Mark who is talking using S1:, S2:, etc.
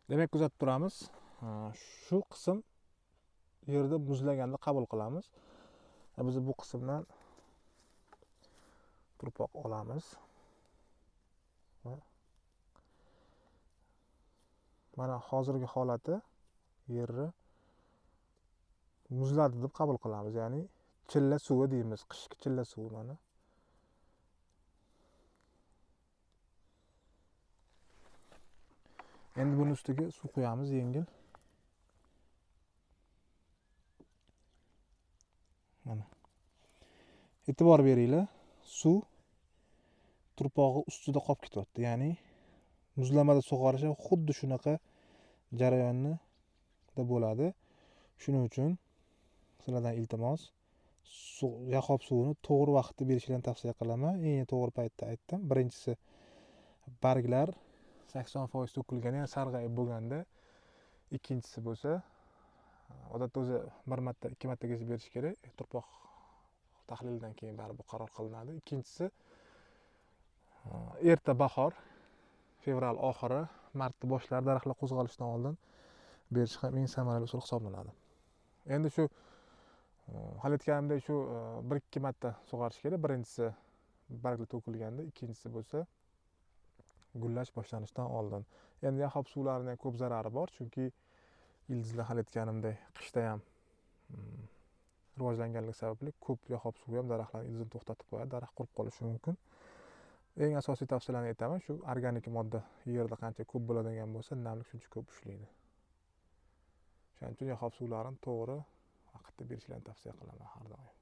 S1: Demak, kuzatib turamiz. Shu qism yerda muzlaganda qabul qilamiz. Biz bu qismdan turpoq olamiz. Mana hozirgi holati yerni muzladi deb qabul qilamiz. Ya'ni chilla suvi deymiz, qishki chilla suvi mana. Endi buni ustiga suv quyamiz yengil. Mana. E'tibor beringlar, suv turpog'i ustida qolib ketyapti. Ya'ni muzlamada sug'orish xuddi shunaqa jarayonni da bo'ladi. Shuning uchun sizlardan iltimos, yahob suvini to'g'ri vaqtda berishinglarni tavsiya qilaman. Eng to'g'ri paytda aytdim. Birinchisi barglar 80% to'kilgan, ya'ni sarg'ayib bo'lganda. Ikkinchisi bo'lsa, odatda o'zi bir marta, ikki martagacha berish kerak. Turpoq tahlilidan keyin baribir qaror qilinadi. Ikkinchisi erta bahor, fevral oxiri, martda boshlar daraxtlar qo'zg'alishdan oldin berish ham eng samarali usul hisoblanadi. Endi shu hal etganimdek shu 1-2 marta sug'orish kerak. Birinchisi barglar to'kilganda, ikkinchisi bo'lsa gullash boshlanishidan oldin. Endi yahob suvlarining ko'p zarari bor, chunki ildizlar hal etganimdek qishda ham rivojlanganligi sababli ko'p yahob suvi ham daraxtlarning ildizini to'xtatib qo'yadi, daraxt qurib qolishi mumkin. Eng asosiy tavsiyalarni aytaman, shu organik modda yerda qancha ko'p bo'ladigan bo'lsa, namlik shuncha ko'p ushlaydi. Shuning uchun yahob suvlarini to'g'ri vaqtda berishlarni tavsiya qilaman har doim.